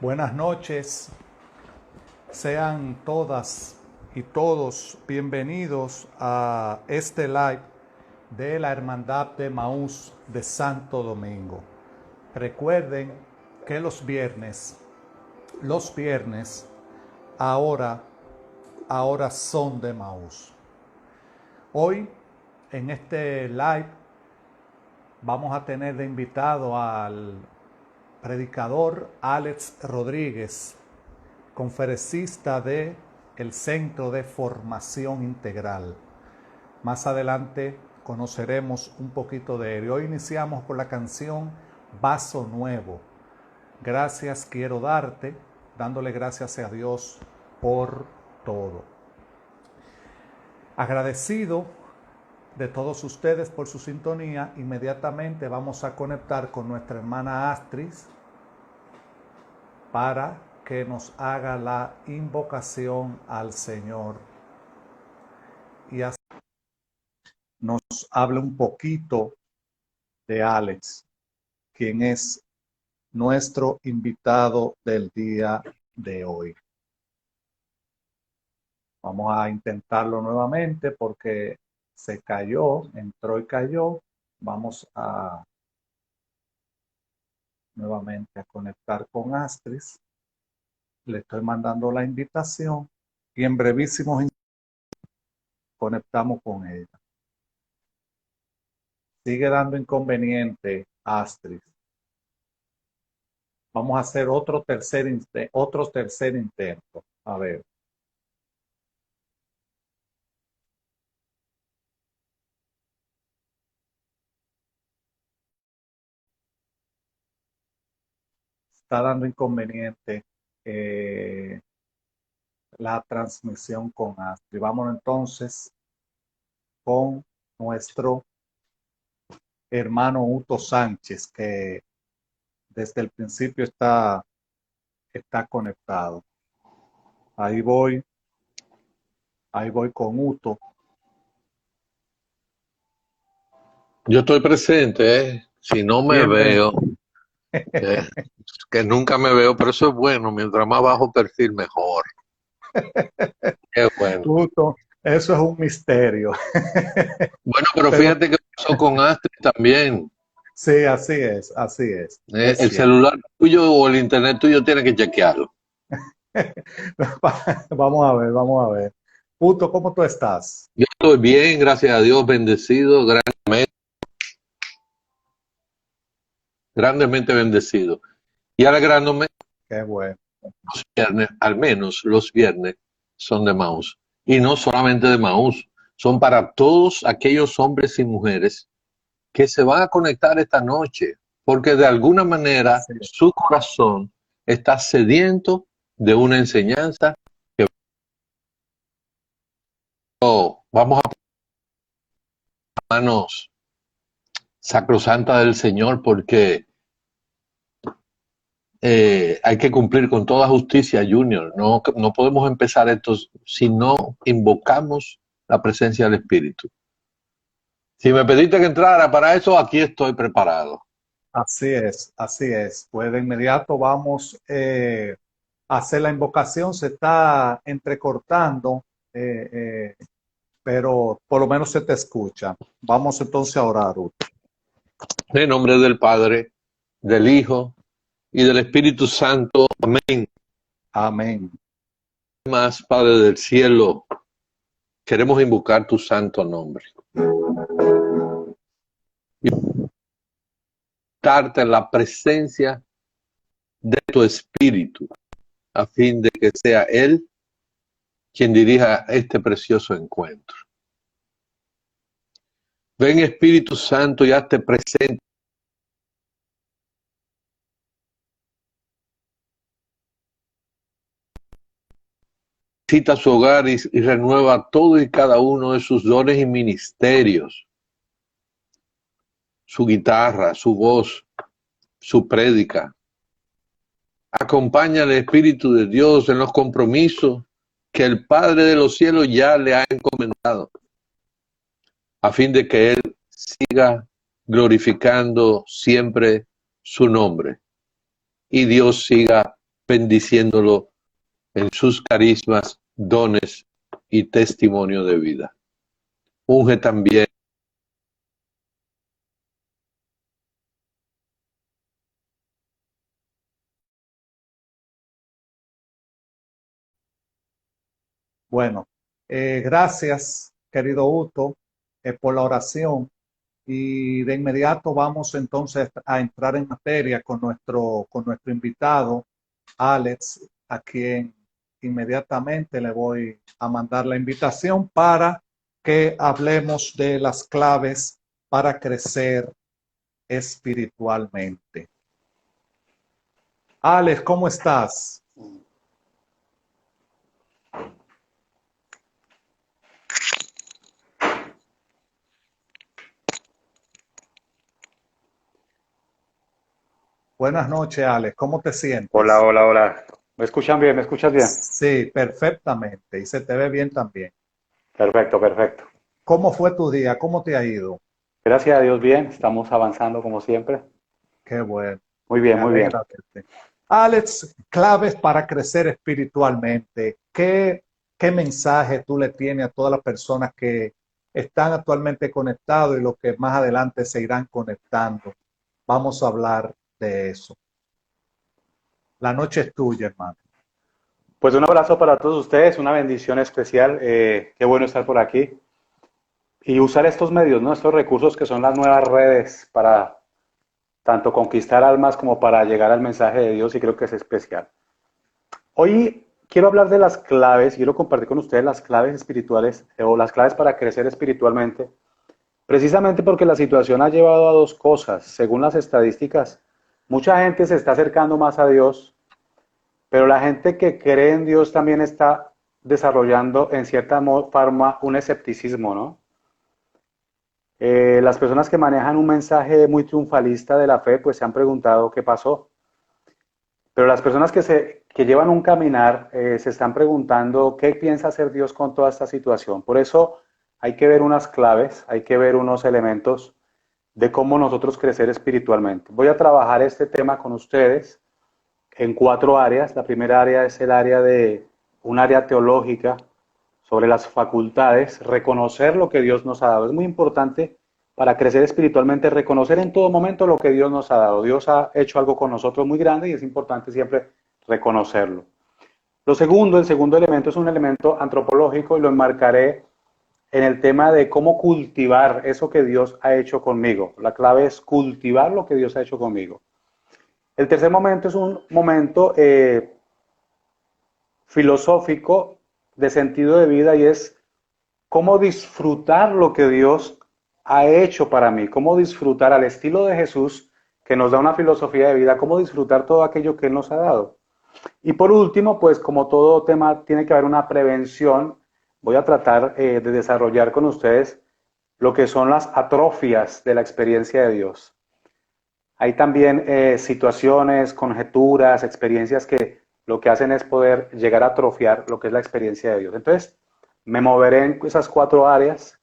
Buenas noches, sean todas y todos bienvenidos a este live de la Hermandad de Emaús de Santo Domingo. Recuerden que los viernes ahora son de Emaús. Hoy en este live vamos a tener de invitado al predicador Alex Rodríguez, conferencista de el Centro de Formación Integral. Más adelante conoceremos un poquito de él. Hoy iniciamos con la canción Vaso Nuevo. Gracias quiero darte, dándole gracias a Dios por todo. Agradecido de todos ustedes por su sintonía, inmediatamente vamos a conectar con nuestra hermana Astrid para que nos haga la invocación al Señor y así nos hable un poquito de Alex, quien es nuestro invitado del día de hoy. Vamos a intentarlo nuevamente porque se cayó, entró y cayó. Vamos a nuevamente a conectar con Astrid. Le estoy mandando la invitación y en brevísimos conectamos con ella. Sigue dando inconveniente Astrid. Vamos a hacer otro tercer intento. A ver. Está dando inconveniente la transmisión con Astrid. Vamos entonces con nuestro hermano Uto Sánchez, que desde el principio está conectado. Ahí voy con Uto. Yo estoy presente, ¿eh? Si no me veo, que nunca me veo, pero eso es bueno, mientras más bajo perfil, mejor. Qué bueno. Uto, eso es un misterio. Bueno, pero Pero fíjate que pasó con Astrid también. sí, así es, es El cierto. celular tuyo o el internet tuyo tiene que chequearlo. Vamos a ver. Uto, ¿cómo tú estás? Yo estoy bien, gracias a Dios, bendecido, grandemente bendecido. Y alegrándome, Qué bueno. los viernes, al menos los viernes, son de Maús. Y no solamente de Maús, son para todos aquellos hombres y mujeres que se van a conectar esta noche, porque de alguna manera Así es. su corazón está sediento de una enseñanza que vamos a poner manos sacrosanta del Señor, porque hay que cumplir con toda justicia, Junior. No podemos empezar esto si no invocamos la presencia del Espíritu. Si me pediste que entrara para eso, aquí estoy preparado. Así es, así es. Pues de inmediato vamos a hacer la invocación. Se está entrecortando, pero por lo menos se te escucha. Vamos entonces a orar, Ruth. En nombre del Padre, del Hijo y del Espíritu Santo. Amén. Amén. Más, Padre del cielo, queremos invocar tu santo nombre. Y darte la presencia de tu Espíritu, a fin de que sea Él quien dirija este precioso encuentro. Ven, Espíritu Santo, y hazte presente. Visita su hogar y renueva todo y cada uno de sus dones y ministerios. Su guitarra, su voz, su prédica. Acompaña al Espíritu de Dios en los compromisos que el Padre de los cielos ya le ha encomendado, a fin de que Él siga glorificando siempre su nombre y Dios siga bendiciéndolo en sus carismas, dones y testimonio de vida. Unge también Bueno, gracias, querido Uto, por la oración. Y de inmediato vamos entonces a entrar en materia con nuestro invitado, Alex, a quien inmediatamente le voy a mandar la invitación para que hablemos de las claves para crecer espiritualmente. Alex, ¿cómo estás? Buenas noches, Alex. ¿Cómo te Hola, sientes? hola, hola. ¿Me escuchan bien? ¿Me escuchas bien? Sí, perfectamente. Y se te ve bien también. Perfecto, perfecto. ¿Cómo fue tu día? ¿Cómo te ha ido? Gracias a Dios, bien. Estamos avanzando como siempre. Qué bueno. Muy Me bien, muy bien. alegra verte. Alex, claves para crecer espiritualmente. ¿Qué mensaje tú le tienes a todas las personas que están actualmente conectados y los que más adelante se irán conectando? Vamos a hablar de eso. La noche es tuya, hermano. Pues un abrazo para todos ustedes, una bendición especial. Qué bueno estar por aquí y usar estos medios, ¿no? Estos recursos que son las nuevas redes para tanto conquistar almas como para llegar al mensaje de Dios y creo que es especial. Hoy quiero hablar de las claves, quiero compartir con ustedes las claves espirituales o las claves para crecer espiritualmente. Precisamente porque la situación ha llevado a dos cosas. Según las estadísticas, mucha gente se está acercando más a Dios, pero la gente que cree en Dios también está desarrollando en cierta forma un escepticismo, ¿no? Las personas que manejan un mensaje muy triunfalista de la fe, pues se han preguntado qué pasó. Pero las personas que llevan un caminar se están preguntando qué piensa hacer Dios con toda esta situación. Por eso hay que ver unas claves, hay que ver unos elementos de cómo nosotros crecer espiritualmente. Voy a trabajar este tema con ustedes en cuatro áreas. La primera área es el área de un área teológica sobre las facultades, reconocer lo que Dios nos ha dado. Es muy importante para crecer espiritualmente, reconocer en todo momento lo que Dios nos ha dado. Dios ha hecho algo con nosotros muy grande y es importante siempre reconocerlo. Lo segundo, el segundo elemento es un elemento antropológico y lo enmarcaré en el tema de cómo cultivar eso que Dios ha hecho conmigo. La clave es cultivar lo que Dios ha hecho conmigo. El tercer momento es un momento filosófico de sentido de vida y es cómo disfrutar lo que Dios ha hecho para mí, cómo disfrutar al estilo de Jesús, que nos da una filosofía de vida, cómo disfrutar todo aquello que Él nos ha dado. Y por último, pues como todo tema tiene que haber una prevención, voy a tratar de desarrollar con ustedes lo que son las atrofias de la experiencia de Dios. Hay también situaciones, conjeturas, experiencias que lo que hacen es poder llegar a atrofiar lo que es la experiencia de Dios. Entonces, me moveré en esas cuatro áreas,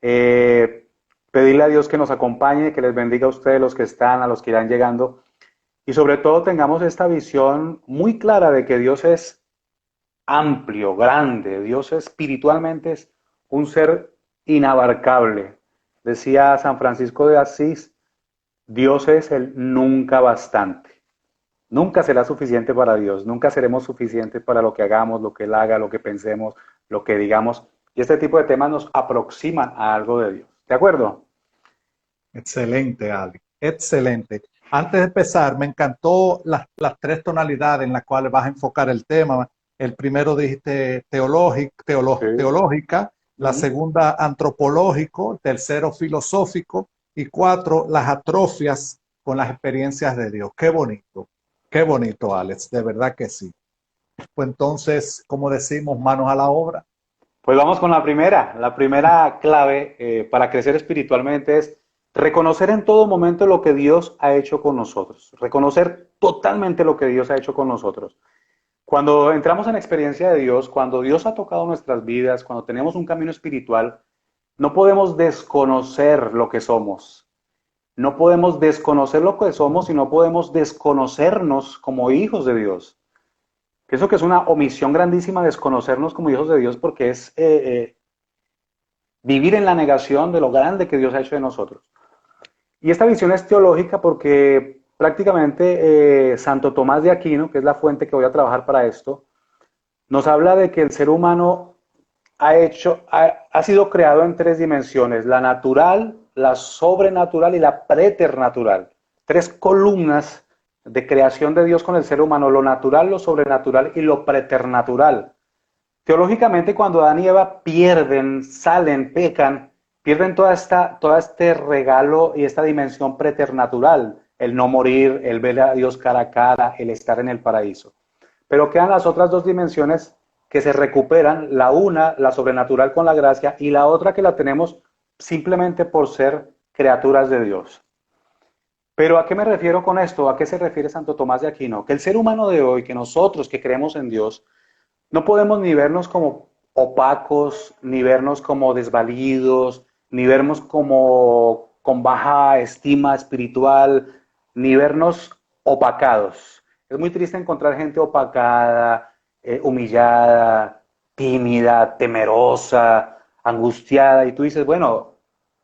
eh, pedirle a Dios que nos acompañe, que les bendiga a ustedes, los que están, a los que irán llegando, y sobre todo tengamos esta visión muy clara de que Dios es amplio, grande, Dios espiritualmente es un ser inabarcable. Decía San Francisco de Asís, Dios es el nunca bastante. Nunca será suficiente para Dios, nunca seremos suficientes para lo que hagamos, lo que Él haga, lo que pensemos, lo que digamos. Y este tipo de temas nos aproximan a algo de Dios. ¿De acuerdo? Excelente, Ali. Excelente. Antes de empezar, me encantó las tres tonalidades en las cuales vas a enfocar el tema. El primero dijiste Sí. teológica, la Ujú. segunda antropológico, tercero filosófico y cuatro las atrofias con las experiencias de Dios. Qué bonito, Alex, de verdad que sí. Pues entonces, como decimos, manos a la obra. Pues vamos con la primera. La primera clave para crecer espiritualmente es reconocer en todo momento lo que Dios ha hecho con nosotros. Reconocer totalmente lo que Dios ha hecho con nosotros. Cuando entramos en experiencia de Dios, cuando Dios ha tocado nuestras vidas, cuando tenemos un camino espiritual, no podemos desconocer lo que somos. No podemos desconocer lo que somos y no podemos desconocernos como hijos de Dios. Pienso que es una omisión grandísima desconocernos como hijos de Dios porque es vivir en la negación de lo grande que Dios ha hecho de nosotros. Y esta visión es teológica porque prácticamente Santo Tomás de Aquino, que es la fuente que voy a trabajar para esto, nos habla de que el ser humano ha sido creado en tres dimensiones: la natural, la sobrenatural y la preternatural. Tres columnas de creación de Dios con el ser humano: lo natural, lo sobrenatural y lo preternatural. Teológicamente, cuando Adán y Eva pierden, salen, pecan, pierden todo este regalo y esta dimensión preternatural: el no morir, el ver a Dios cara a cara, el estar en el paraíso. Pero quedan las otras dos dimensiones que se recuperan, la una, la sobrenatural con la gracia, y la otra que la tenemos simplemente por ser criaturas de Dios. Pero ¿a qué me refiero con esto? ¿A qué se refiere Santo Tomás de Aquino? Que el ser humano de hoy, que nosotros que creemos en Dios, no podemos ni vernos como opacos, ni vernos como desvalidos, ni vernos como con baja estima espiritual, ni vernos opacados. Es muy triste encontrar gente opacada, humillada, tímida, temerosa, angustiada, y tú dices, bueno,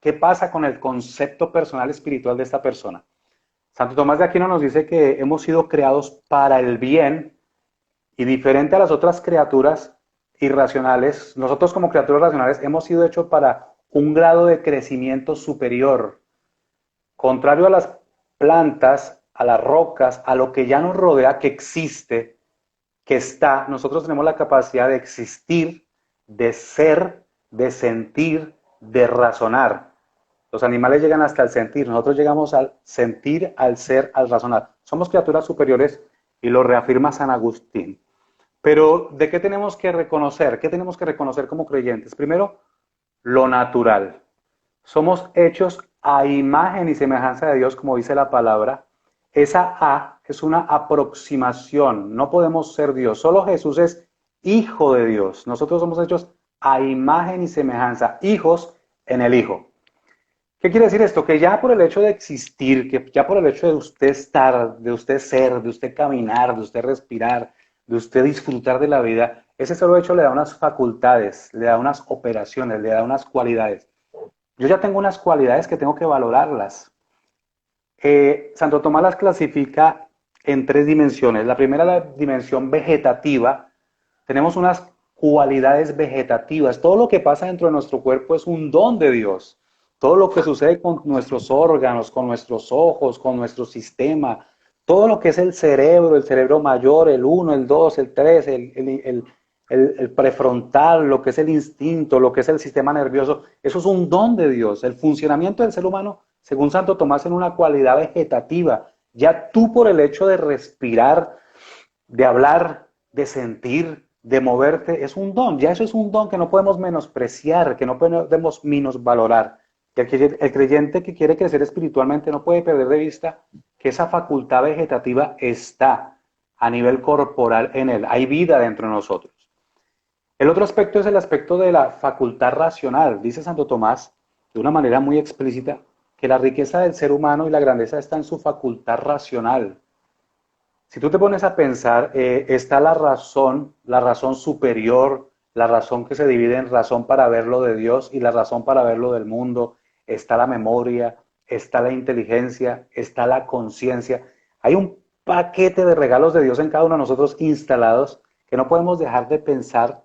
¿qué pasa con el concepto personal espiritual de esta persona? Santo Tomás de Aquino nos dice que hemos sido creados para el bien, y diferente a las otras criaturas irracionales, nosotros como criaturas racionales hemos sido hechos para un grado de crecimiento superior, contrario a las plantas, a las rocas, a lo que ya nos rodea, que existe, que está. Nosotros tenemos la capacidad de existir, de ser, de sentir, de razonar. Los animales llegan hasta el sentir, nosotros llegamos al sentir, al ser, al razonar. Somos criaturas superiores y lo reafirma San Agustín. Pero ¿de qué tenemos que reconocer? ¿Qué tenemos que reconocer como creyentes? Primero, lo natural. Somos hechos a imagen y semejanza de Dios, como dice la palabra. Esa A es una aproximación, no podemos ser Dios. Solo Jesús es hijo de Dios. Nosotros somos hechos a imagen y semejanza, hijos en el Hijo. ¿Qué quiere decir esto? Que ya por el hecho de existir, que ya por el hecho de usted estar, de usted ser, de usted caminar, de usted respirar, de usted disfrutar de la vida, ese solo hecho le da unas facultades, le da unas operaciones, le da unas cualidades. Yo ya tengo unas cualidades que tengo que valorarlas. Santo Tomás las clasifica en tres dimensiones. La primera, la dimensión vegetativa. Tenemos unas cualidades vegetativas. Todo lo que pasa dentro de nuestro cuerpo es un don de Dios. Todo lo que sucede con nuestros órganos, con nuestros ojos, con nuestro sistema, todo lo que es el cerebro mayor, el 1, el 2, el 3, el prefrontal, lo que es el instinto, lo que es el sistema nervioso, eso es un don de Dios. El funcionamiento del ser humano, según Santo Tomás, es una cualidad vegetativa. Ya tú, por el hecho de respirar, de hablar, de sentir, de moverte, es un don. Ya eso es un don que no podemos menospreciar, que no podemos minusvalorar. El creyente que quiere crecer espiritualmente no puede perder de vista que esa facultad vegetativa está a nivel corporal en él. Hay vida dentro de nosotros. El otro aspecto es el aspecto de la facultad racional. Dice Santo Tomás, de una manera muy explícita, que la riqueza del ser humano y la grandeza está en su facultad racional. Si tú te pones a pensar, está la razón superior, la razón que se divide en razón para ver lo de Dios y la razón para ver lo del mundo. Está la memoria, está la inteligencia, está la conciencia. Hay un paquete de regalos de Dios en cada uno de nosotros instalados que no podemos dejar de pensar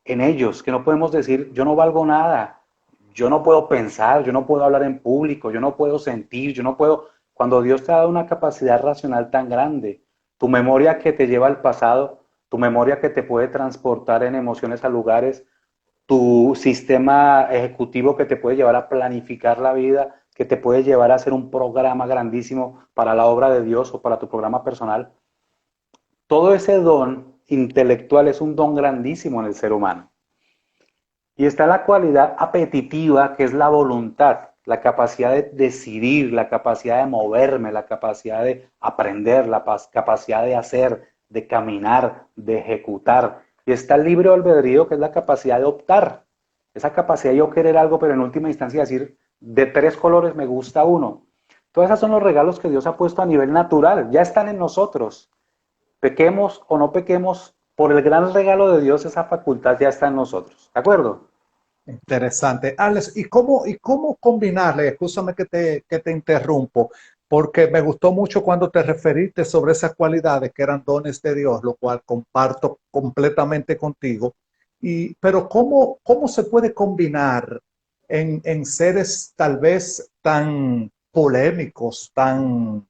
en ellos, que no podemos decir, yo no valgo nada, yo no puedo pensar, yo no puedo hablar en público, yo no puedo sentir, yo no puedo. Cuando Dios te ha dado una capacidad racional tan grande, tu memoria que te lleva al pasado, tu memoria que te puede transportar en emociones a lugares, tu sistema ejecutivo que te puede llevar a planificar la vida, que te puede llevar a hacer un programa grandísimo para la obra de Dios o para tu programa personal. Todo ese don intelectual es un don grandísimo en el ser humano. Y está la cualidad apetitiva, que es la voluntad, la capacidad de decidir, la capacidad de moverme, la capacidad de aprender, la capacidad de hacer, de caminar, de ejecutar. Y está el libre albedrío, que es la capacidad de optar. Esa capacidad de yo querer algo, pero en última instancia decir, de 3 colores me gusta uno. Todos esos son los regalos que Dios ha puesto a nivel natural, ya están en nosotros. pequemos o no pequemos, por el gran regalo de Dios, esa facultad ya está en nosotros. ¿De acuerdo? Interesante. Alex, y cómo combinarle? Escúchame que te interrumpo, porque me gustó mucho cuando te referiste sobre esas cualidades que eran dones de Dios, lo cual comparto completamente contigo. Pero ¿cómo se puede combinar en seres tal vez tan polémicos, tan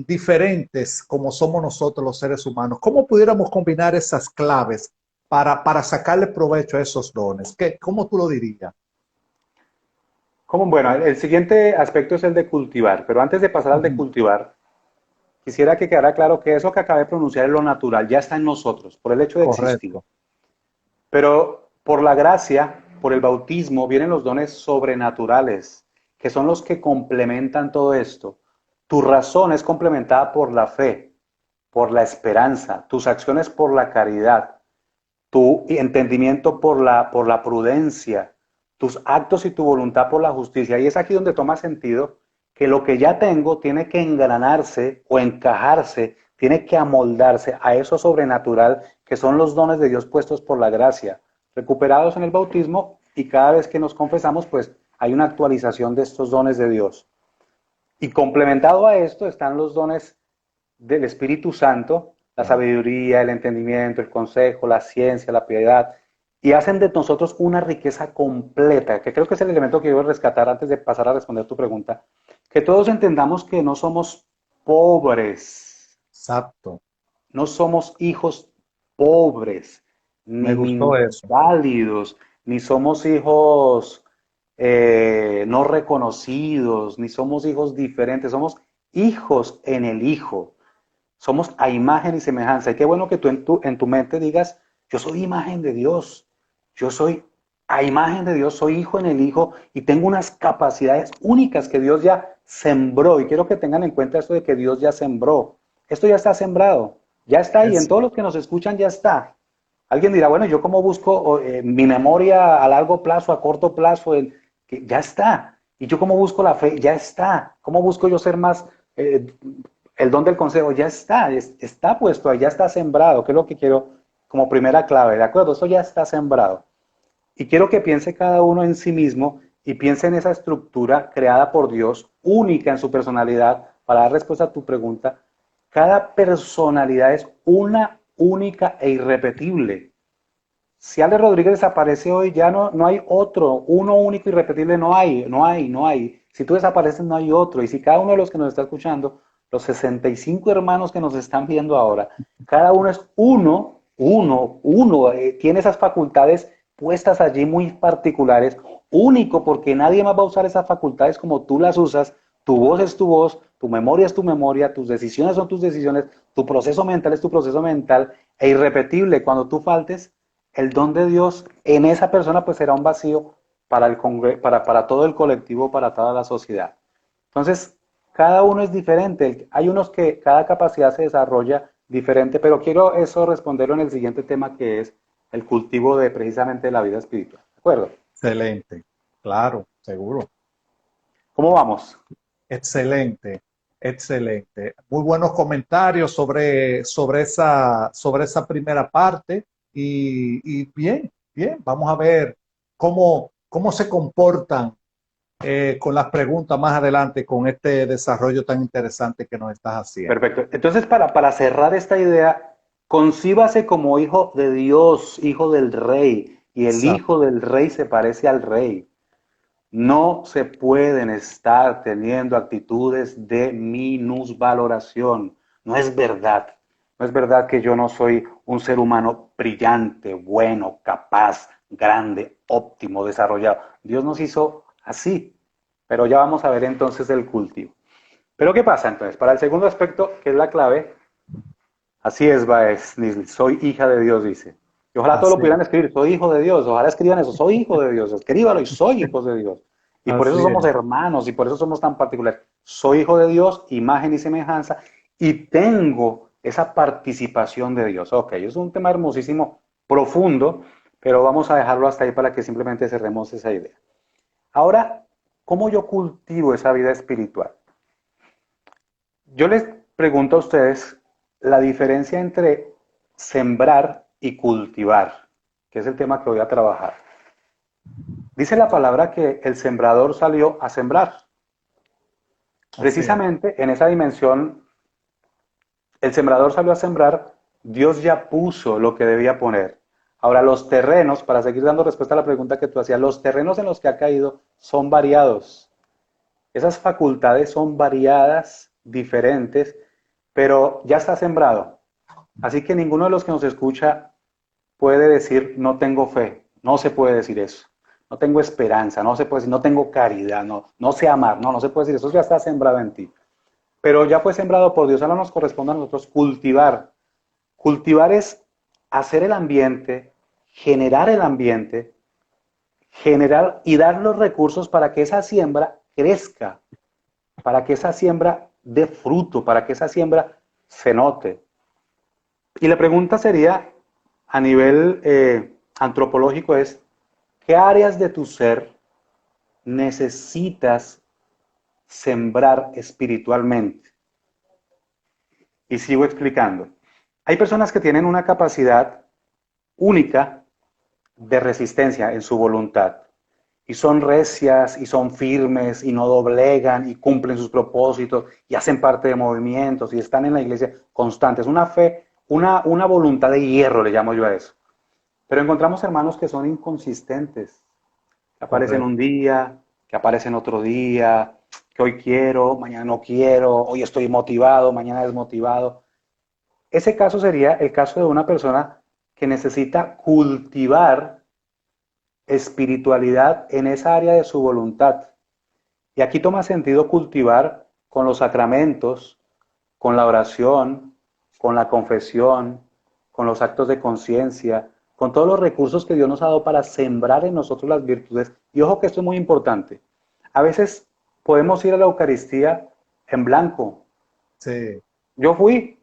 diferentes como somos nosotros los seres humanos? ¿Cómo pudiéramos combinar esas claves para sacarle provecho a esos dones? ¿Cómo tú lo dirías? Como, bueno, el siguiente aspecto es el de cultivar, pero antes de pasar al de Ujú. cultivar, quisiera que quedara claro que eso que acabé de pronunciar es lo natural, ya está en nosotros, por el hecho de existir. Correcto. Pero por la gracia, por el bautismo, vienen los dones sobrenaturales, que son los que complementan todo esto. Tu razón es complementada por la fe, por la esperanza, tus acciones por la caridad, tu entendimiento por la prudencia, tus actos y tu voluntad por la justicia. Y es aquí donde toma sentido que lo que ya tengo tiene que engranarse o encajarse, tiene que amoldarse a eso sobrenatural que son los dones de Dios puestos por la gracia, recuperados en el bautismo, y cada vez que nos confesamos, pues hay una actualización de estos dones de Dios. Y complementado a esto están los dones del Espíritu Santo, la Claro. sabiduría, el entendimiento, el consejo, la ciencia, la piedad, y hacen de nosotros una riqueza completa, que creo que es el elemento que yo voy a rescatar antes de pasar a responder tu pregunta, que todos entendamos que no somos pobres, Exacto. no somos hijos pobres, Me ni gustó eso. minusválidos, ni somos hijos no reconocidos, ni somos hijos diferentes, somos hijos en el Hijo. Somos a imagen y semejanza. Y qué bueno que tú en tu mente digas, yo soy imagen de Dios, yo soy a imagen de Dios, soy hijo en el Hijo y tengo unas capacidades únicas que Dios ya sembró. Y quiero que tengan en cuenta esto de que Dios ya sembró. Esto ya está sembrado, ya está ahí, en Es todos los que nos escuchan ya está. Alguien dirá, bueno, ¿yo cómo busco mi memoria a largo plazo, a corto plazo? Que ya está. ¿Y yo cómo busco la fe? Ya está. ¿Cómo busco yo ser más el don del consejo? Ya está, está puesto ahí, ya está sembrado, que es lo que quiero como primera clave, ¿de acuerdo? Eso ya está sembrado. Y quiero que piense cada uno en sí mismo y piense en esa estructura creada por Dios, única en su personalidad, para dar respuesta a tu pregunta. Cada personalidad es una única e irrepetible. Si Alex Rodríguez desaparece hoy, ya no hay otro, uno único y irrepetible no hay. Si tú desapareces, no hay otro. Y si cada uno de los que nos está escuchando, los 65 hermanos que nos están viendo ahora, cada uno es uno, tiene esas facultades puestas allí muy particulares, único, porque nadie más va a usar esas facultades como tú las usas. Tu voz es tu voz, tu memoria es tu memoria, tus decisiones son tus decisiones, tu proceso mental es tu proceso mental, e irrepetible. Cuando tú faltes, el don de Dios en esa persona pues será un vacío para, para todo el colectivo, para toda la sociedad. Entonces, cada uno es diferente. Hay unos que cada capacidad se desarrolla diferente, pero quiero eso responderlo en el siguiente tema, que es el cultivo de precisamente la vida espiritual. ¿De acuerdo? excelente. Claro, seguro. ¿Cómo vamos? Excelente, excelente. Muy buenos comentarios sobre esa primera parte y bien, bien. Vamos a ver cómo se comportan con las preguntas más adelante con este desarrollo tan interesante que nos estás haciendo. Perfecto. Entonces, para cerrar esta idea, concíbase como hijo de Dios, hijo del rey, y el Exacto. hijo del rey se parece al rey. No se pueden estar teniendo actitudes de minusvaloración. No es verdad. No es verdad que yo no soy un ser humano brillante, bueno, capaz, grande, óptimo, desarrollado. Dios nos hizo así. Pero ya vamos a ver entonces el cultivo. Pero ¿qué pasa entonces? Para el segundo aspecto, que es la clave, así es, Baez, soy hija de Dios, dice. Y ojalá todos lo Así pudieran es. escribir, soy hijo de Dios, ojalá escriban eso, soy hijo de Dios, escríbalo y soy hijo de Dios. Y por eso Así somos es. hermanos y por eso somos tan particulares. Soy hijo de Dios, imagen y semejanza, y tengo esa participación de Dios. Ok, es un tema hermosísimo, profundo, pero vamos a dejarlo hasta ahí para que simplemente cerremos esa idea. Ahora, ¿cómo yo cultivo esa vida espiritual? Yo les pregunto a ustedes, la diferencia entre sembrar y cultivar, que es el tema que voy a trabajar. Dice la palabra que el sembrador salió a sembrar. Así es. Precisamente en esa dimensión, el sembrador salió a sembrar, Dios ya puso lo que debía poner. Ahora, los terrenos, para seguir dando respuesta a la pregunta que tú hacías, los terrenos en los que ha caído son variados. Esas facultades son variadas, diferentes, pero ya está sembrado. Así que ninguno de los que nos escucha puede decir no tengo fe. No se puede decir eso. No tengo esperanza, no se puede decir no tengo caridad, no sé amar, no se puede decir eso, ya está sembrado en ti. Pero ya fue sembrado por Dios, ahora nos corresponde a nosotros cultivar. Cultivar es hacer el ambiente, generar y dar los recursos para que esa siembra crezca, para que esa siembra dé fruto, para que esa siembra se note. Y la pregunta sería, a nivel antropológico, es, ¿qué áreas de tu ser necesitas sembrar espiritualmente? Y sigo explicando. Hay personas que tienen una capacidad única de resistencia en su voluntad. Y son recias, y son firmes, y no doblegan, y cumplen sus propósitos, y hacen parte de movimientos, y están en la iglesia constantes. Una fe, una voluntad de hierro, le llamo yo a eso. Pero encontramos hermanos que son inconsistentes, que aparecen Correcto. un día, que aparecen otro día, que hoy quiero, mañana no quiero, hoy estoy motivado, mañana desmotivado. Ese caso sería el caso de una persona que necesita cultivar espiritualidad en esa área de su voluntad. Y aquí toma sentido cultivar con los sacramentos, con la oración, con la confesión, con los actos de conciencia, con todos los recursos que Dios nos ha dado para sembrar en nosotros las virtudes. Y ojo que esto es muy importante. A veces podemos ir a la Eucaristía en blanco. Sí, Yo fui,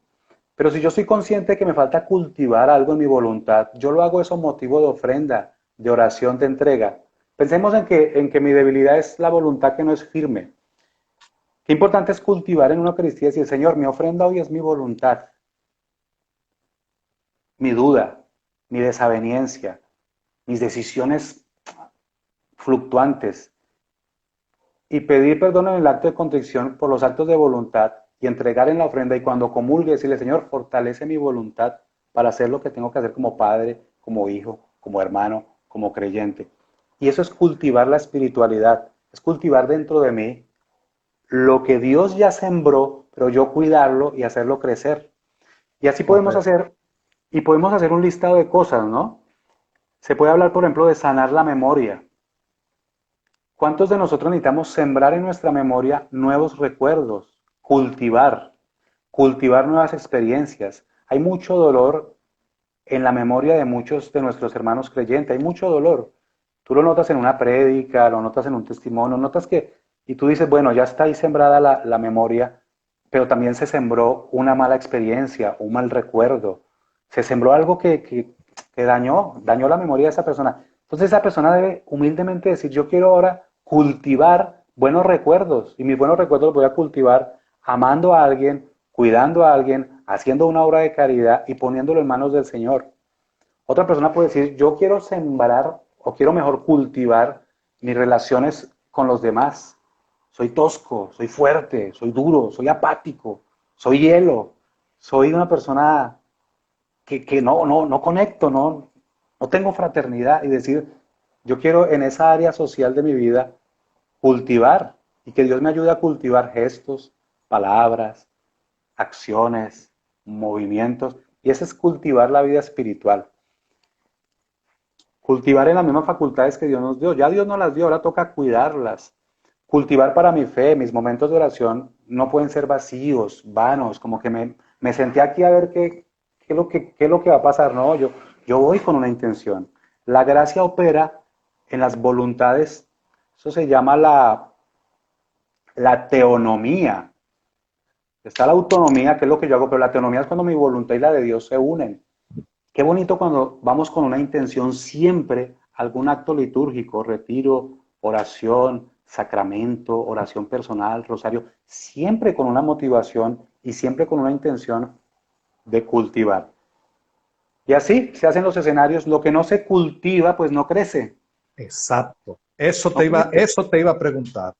pero si yo soy consciente de que me falta cultivar algo en mi voluntad, yo lo hago eso motivo de ofrenda, de oración, de entrega. Pensemos en que mi debilidad es la voluntad que no es firme. Qué importante es cultivar en una Eucaristía y decir, Señor, mi ofrenda hoy es mi voluntad, mi duda, mi desaveniencia, mis decisiones fluctuantes. Y pedir perdón en el acto de contrición por los actos de voluntad y entregar en la ofrenda. Y cuando comulgue, decirle, Señor, fortalece mi voluntad para hacer lo que tengo que hacer como padre, como hijo, como hermano, como creyente. Y eso es cultivar la espiritualidad, es cultivar dentro de mí lo que Dios ya sembró, pero yo cuidarlo y hacerlo crecer. Y así correcto. podemos hacer un listado de cosas, ¿no? Se puede hablar, por ejemplo, de sanar la memoria. ¿Cuántos de nosotros necesitamos sembrar en nuestra memoria nuevos recuerdos? Cultivar nuevas experiencias. Hay mucho dolor en la memoria de muchos de nuestros hermanos creyentes, hay mucho dolor. Tú lo notas en una prédica, lo notas en un testimonio, notas que, y tú dices, bueno, ya está ahí sembrada la memoria, pero también se sembró una mala experiencia, un mal recuerdo, se sembró algo que dañó la memoria de esa persona. Entonces esa persona debe humildemente decir, yo quiero ahora cultivar buenos recuerdos, y mis buenos recuerdos los voy a cultivar amando a alguien, cuidando a alguien, haciendo una obra de caridad y poniéndolo en manos del Señor. Otra persona puede decir, yo quiero sembrar o quiero mejor cultivar mis relaciones con los demás. Soy tosco, soy fuerte, soy duro, soy apático, soy hielo, soy una persona que no conecto, no tengo fraternidad y decir, yo quiero en esa área social de mi vida cultivar y que Dios me ayude a cultivar gestos, palabras, acciones, movimientos. Y ese es cultivar la vida espiritual. Cultivar en las mismas facultades que Dios nos dio. Ya Dios nos las dio, ahora toca cuidarlas. Cultivar para mi fe, mis momentos de oración no pueden ser vacíos, vanos, como que me senté aquí a ver qué es lo que va a pasar. No, yo voy con una intención. La gracia opera en las voluntades, eso se llama la teonomía. Está la autonomía, que es lo que yo hago, pero la teonomía es cuando mi voluntad y la de Dios se unen. Qué bonito cuando vamos con una intención siempre, algún acto litúrgico, retiro, oración, sacramento, oración personal, rosario, siempre con una motivación y siempre con una intención de cultivar. Y así se hacen los escenarios. Lo que no se cultiva, pues no crece. Exacto. No crece. Eso te iba a preguntar.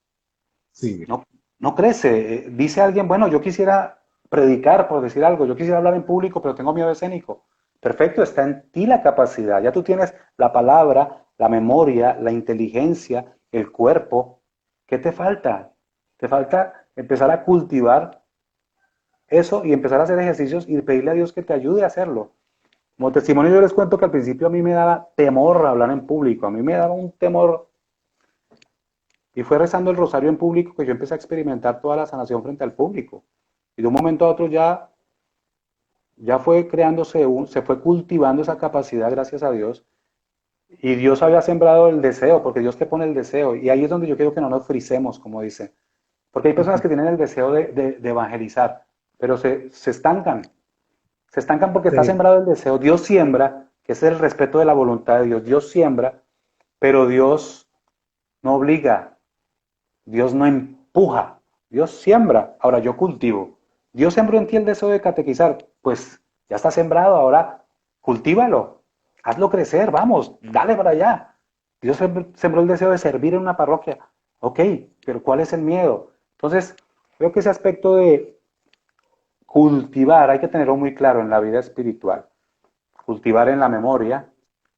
Sí, No, no crece. Dice alguien, bueno, yo quisiera predicar, por decir algo, yo quisiera hablar en público, pero tengo miedo escénico. Perfecto, está en ti la capacidad. Ya tú tienes la palabra, la memoria, la inteligencia, el cuerpo. ¿Qué te falta? Te falta empezar a cultivar eso y empezar a hacer ejercicios y pedirle a Dios que te ayude a hacerlo. Como testimonio yo les cuento que al principio a mí me daba temor hablar en público, a mí me daba un temor y fue rezando el rosario en público que yo empecé a experimentar toda la sanación frente al público. Y de un momento a otro ya fue creándose, se fue cultivando esa capacidad gracias a Dios. Y Dios había sembrado el deseo, porque Dios te pone el deseo. Y ahí es donde yo quiero que no nos fricemos, como dice. Porque hay personas que tienen el deseo de evangelizar, pero se estancan. Se estancan porque está sí, sembrado el deseo. Dios siembra, que es el respeto de la voluntad de Dios. Dios siembra, pero Dios no obliga. Dios no empuja, Dios siembra, ahora yo cultivo. Dios sembró en ti el deseo de catequizar, pues ya está sembrado, ahora cultívalo, hazlo crecer, vamos, dale para allá. Dios sembró el deseo de servir en una parroquia, ok, pero ¿cuál es el miedo? Entonces, creo que ese aspecto de cultivar hay que tenerlo muy claro en la vida espiritual. Cultivar en la memoria,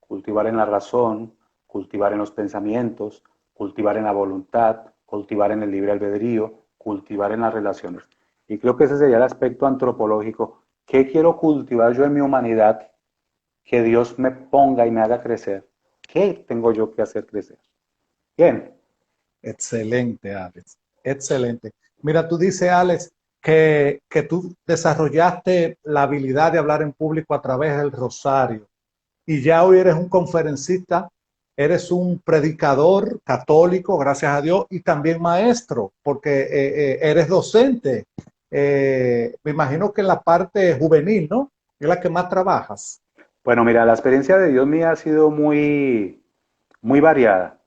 cultivar en la razón, cultivar en los pensamientos, cultivar en la voluntad, cultivar en el libre albedrío, cultivar en las relaciones. Y creo que ese sería el aspecto antropológico. ¿Qué quiero cultivar yo en mi humanidad que Dios me ponga y me haga crecer? ¿Qué tengo yo que hacer crecer? Bien. excelente, Alex. Excelente. Mira, tú dices, Alex, que tú desarrollaste la habilidad de hablar en público a través del rosario y ya hoy eres un conferencista, eres un predicador católico, gracias a Dios, y también maestro, porque eres docente. Me imagino que en la parte juvenil, ¿no? Es la que más trabajas. Bueno, mira, la experiencia de Dios mía ha sido muy variada.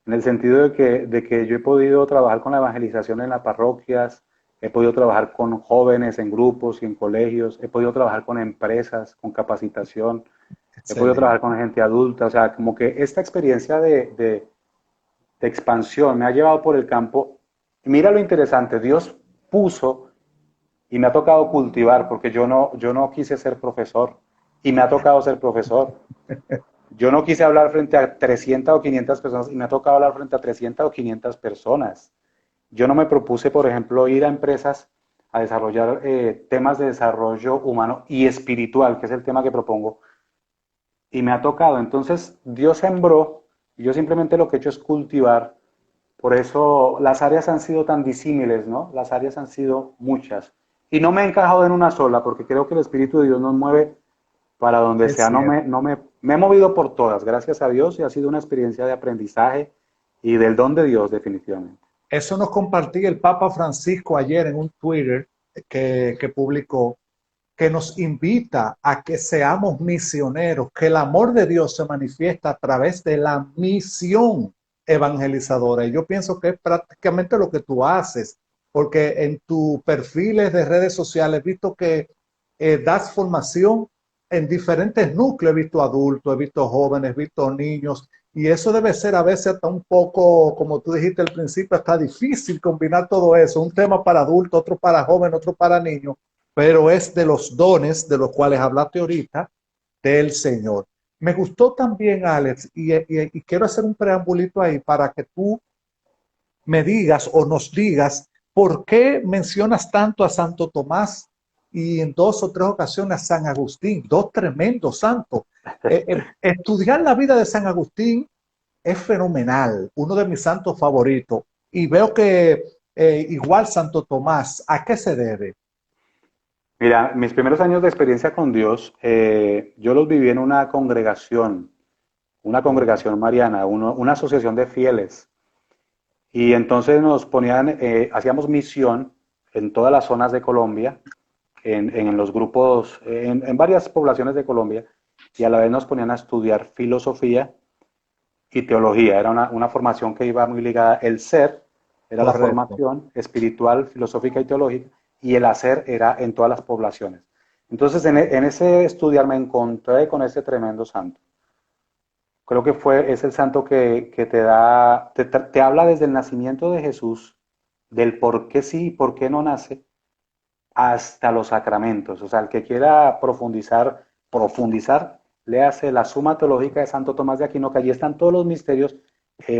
En el sentido de que yo he podido trabajar con la evangelización en las parroquias, he podido trabajar con jóvenes en grupos y en colegios, he podido trabajar con empresas, con capacitación, he podido trabajar Excelente. con gente adulta, o sea, como que esta experiencia de expansión me ha llevado por el campo. Y mira lo interesante, Dios puso y me ha tocado cultivar, porque yo no quise ser profesor y me ha tocado ser profesor. Yo no quise hablar frente a 300 o 500 personas y me ha tocado hablar frente a 300 o 500 personas. Yo no me propuse, por ejemplo, ir a empresas a desarrollar temas de desarrollo humano y espiritual, que es el tema que propongo, y me ha tocado. Entonces, Dios sembró y yo simplemente lo que he hecho es cultivar. Por eso las áreas han sido tan disímiles, ¿no? Las áreas han sido muchas. Y no me he encajado en una sola, porque creo que el Espíritu de Dios nos mueve para donde Es sea. cierto. Me he movido por todas, gracias a Dios, y ha sido una experiencia de aprendizaje y del don de Dios, definitivamente. Eso nos compartía el Papa Francisco ayer en un Twitter que publicó, que nos invita a que seamos misioneros, que el amor de Dios se manifiesta a través de la misión evangelizadora. Y yo pienso que es prácticamente lo que tú haces, porque en tus perfiles de redes sociales he visto que das formación en diferentes núcleos. He visto adultos, he visto jóvenes, he visto niños, y eso debe ser a veces hasta un poco, como tú dijiste al principio, hasta difícil combinar todo eso. Un tema para adultos, otro para jóvenes, otro para niños, pero es de los dones de los cuales hablaste ahorita del Señor. Me gustó también, Alex, y quiero hacer un preambulito ahí para que tú me digas o nos digas por qué mencionas tanto a Santo Tomás y en dos o tres ocasiones a San Agustín, dos tremendos santos. Estudiar la vida de San Agustín es fenomenal, uno de mis santos favoritos, y veo que igual Santo Tomás, ¿a qué se debe? Mira, mis primeros años de experiencia con Dios, yo los viví en una congregación mariana, una asociación de fieles. Y entonces nos ponían, hacíamos misión en todas las zonas de Colombia, en los grupos, en varias poblaciones de Colombia, y a la vez nos ponían a estudiar filosofía y teología. Era una formación que iba muy ligada. El ser era la Correcto. formación espiritual, filosófica y teológica, y el hacer era en todas las poblaciones. Entonces, en ese estudiar me encontré con ese tremendo santo. Creo que es el santo que te da, te habla desde el nacimiento de Jesús, del por qué sí y por qué no nace, hasta los sacramentos. O sea, el que quiera profundizar, léase la Suma Teológica de Santo Tomás de Aquino, que allí están todos los misterios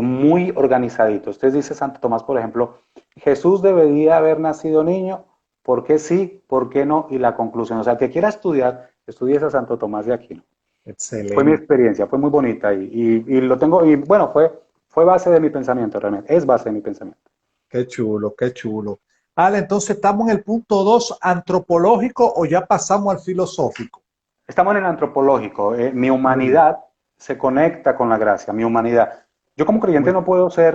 muy organizaditos. Entonces dice Santo Tomás, por ejemplo, Jesús debería haber nacido niño, ¿por qué sí, por qué no? Y la conclusión. O sea, el que quiera estudiar, estudie a Santo Tomás de Aquino. Fue mi Excelente. experiencia, fue muy bonita y lo tengo, y bueno, fue base de mi pensamiento realmente, es base de mi pensamiento. Qué chulo, qué chulo. Ale, entonces estamos en el punto 2 antropológico o ya pasamos al filosófico. Estamos en el antropológico. Mi Muy bien. humanidad se conecta con la gracia, mi humanidad. Yo como creyente Muy,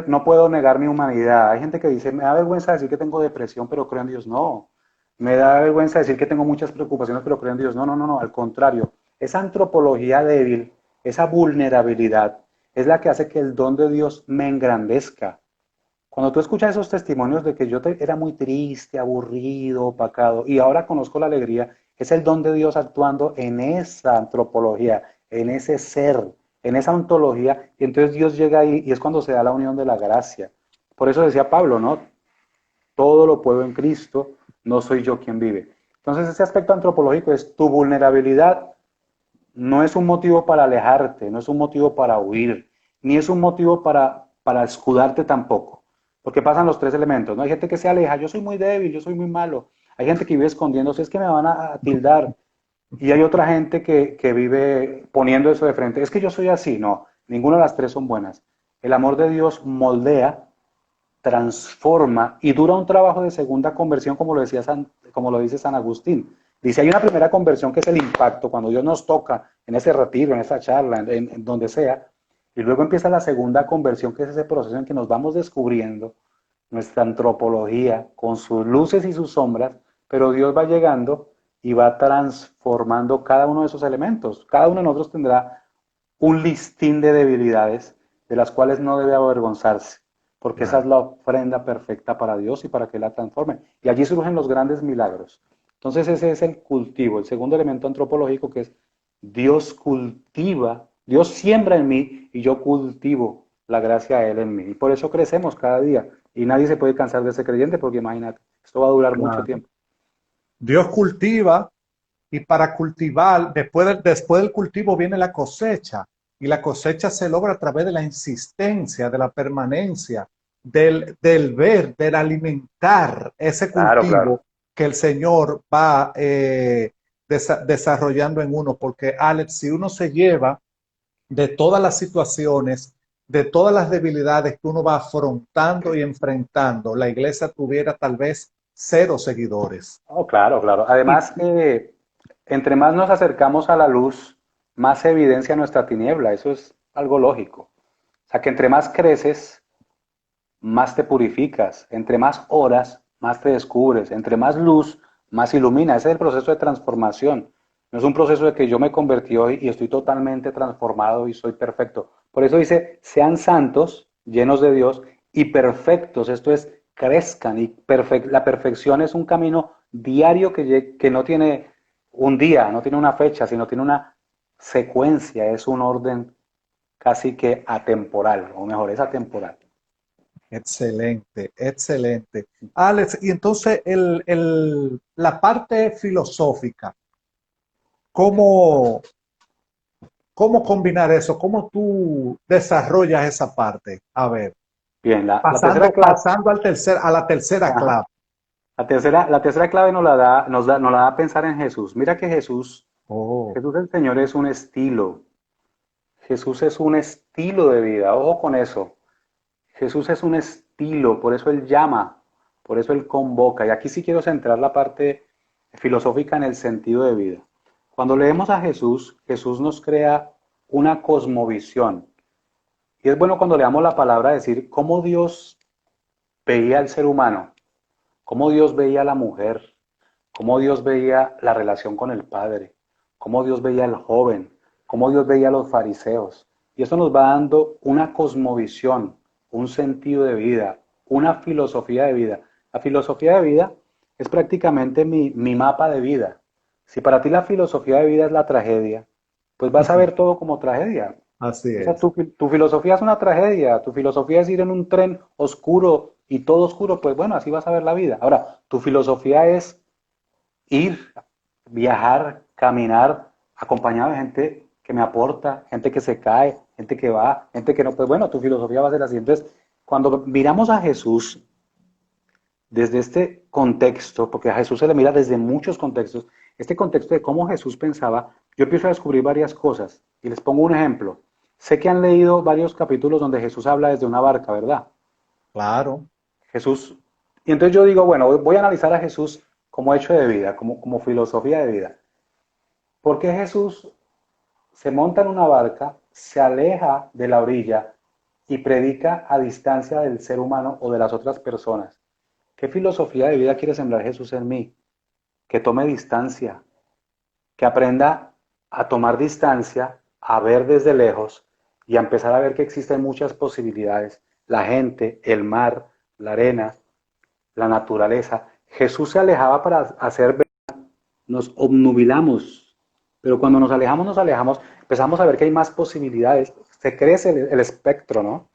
no puedo negar mi humanidad. Hay gente que dice, me da vergüenza decir que tengo depresión, pero creo en Dios. No. Me da vergüenza decir que tengo muchas preocupaciones, pero creo en Dios. No, no, no, no. Al contrario. Esa antropología débil, esa vulnerabilidad, es la que hace que el don de Dios me engrandezca. Cuando tú escuchas esos testimonios de que era muy triste, aburrido, opacado, y ahora conozco la alegría, es el don de Dios actuando en esa antropología, en ese ser, en esa ontología, y entonces Dios llega ahí y es cuando se da la unión de la gracia. Por eso decía Pablo, ¿no? Todo lo puedo en Cristo, no soy yo quien vive. Entonces ese aspecto antropológico es tu vulnerabilidad, no es un motivo para alejarte, no es un motivo para huir, ni es un motivo para escudarte tampoco. Porque pasan los tres elementos, ¿no? Hay gente que se aleja, yo soy muy débil, yo soy muy malo. Hay gente que vive escondiéndose, es que me van a tildar. Y hay otra gente que vive poniendo eso de frente, es que yo soy así. No, ninguna de las tres son buenas. El amor de Dios moldea, transforma y dura un trabajo de segunda conversión, como lo dice San Agustín. Dice, hay una primera conversión que es el impacto, cuando Dios nos toca en ese retiro, en esa charla, en donde sea, y luego empieza la segunda conversión, que es ese proceso en que nos vamos descubriendo nuestra antropología con sus luces y sus sombras, pero Dios va llegando y va transformando cada uno de esos elementos. Cada uno de nosotros tendrá un listín de debilidades de las cuales no debe avergonzarse, porque esa es claro. la ofrenda perfecta para Dios y para que la transforme. Y allí surgen los grandes milagros. Entonces ese es el cultivo, el segundo elemento antropológico, que es Dios cultiva, Dios siembra en mí y yo cultivo la gracia de Él en mí. Y por eso crecemos cada día. Y nadie se puede cansar de ser creyente porque imagínate, esto va a durar mucho Claro. tiempo. Dios cultiva y para cultivar, después del cultivo viene la cosecha y la cosecha se logra a través de la insistencia, de la permanencia, del ver, del alimentar ese Claro, claro. cultivo que el Señor va desarrollando en uno. Porque, Alex, si uno se lleva de todas las situaciones, de todas las debilidades que uno va afrontando y enfrentando, la iglesia tuviera tal vez cero seguidores. Oh, claro, claro. Y Además, entre más nos acercamos a la luz, más se evidencia nuestra tiniebla. Eso es algo lógico. O sea, que entre más creces, más te purificas. Entre más horas, más te descubres. Entre más luz, más ilumina. Ese es el proceso de transformación. No es un proceso de que yo me convertí hoy y estoy totalmente transformado y soy perfecto. Por eso dice, sean santos, llenos de Dios y perfectos. Esto es, crezcan. Y la perfección es un camino diario que no tiene un día, no tiene una fecha, sino tiene una secuencia, es un orden casi que atemporal, o mejor, es atemporal. excelente, excelente. Alex, y entonces la parte filosófica, ¿cómo, cómo combinar eso? ¿Cómo tú desarrollas esa parte? A ver, Bien, la tercera clave, pasando a la tercera ajá, clave. la tercera clave nos la da a pensar en Jesús. Mira que Oh, Jesús el Señor es un estilo. Jesús es un estilo de vida. Ojo con eso. Jesús es un estilo, por eso Él llama, por eso Él convoca. Y aquí sí quiero centrar la parte filosófica en el sentido de vida. Cuando leemos a Jesús, Jesús nos crea una cosmovisión. Y es bueno cuando leamos la palabra decir cómo Dios veía al ser humano, cómo Dios veía a la mujer, cómo Dios veía la relación con el Padre, cómo Dios veía al joven, cómo Dios veía a los fariseos. Y eso nos va dando una cosmovisión, un sentido de vida, una filosofía de vida. La filosofía de vida es prácticamente mi mapa de vida. Si para ti la filosofía de vida es la tragedia, pues vas a ver todo como tragedia. Así O sea, es. tu filosofía es una tragedia, tu filosofía es ir en un tren oscuro y todo oscuro, pues bueno, así vas a ver la vida. Ahora, tu filosofía es ir, viajar, caminar, acompañado de gente que me aporta, gente que se cae, gente que va, gente que no, pues bueno, tu filosofía va a ser así. Entonces, cuando miramos a Jesús desde este contexto, porque a Jesús se le mira desde muchos contextos, este contexto de cómo Jesús pensaba, yo empiezo a descubrir varias cosas. Y les pongo un ejemplo. Sé que han leído varios capítulos donde Jesús habla desde una barca, ¿verdad? Claro. Jesús. Y entonces yo digo, bueno, voy a analizar a Jesús como hecho de vida, como filosofía de vida. ¿Por qué Jesús se monta en una barca, se aleja de la orilla y predica a distancia del ser humano o de las otras personas? ¿Qué filosofía de vida quiere sembrar Jesús en mí? Que tome distancia, que aprenda a tomar distancia, a ver desde lejos y a empezar a ver que existen muchas posibilidades. La gente, el mar, la arena, la naturaleza. Jesús se alejaba para hacer ver, nos obnubilamos, pero cuando nos alejamos, empezamos a ver que hay más posibilidades, se crece el espectro, ¿no?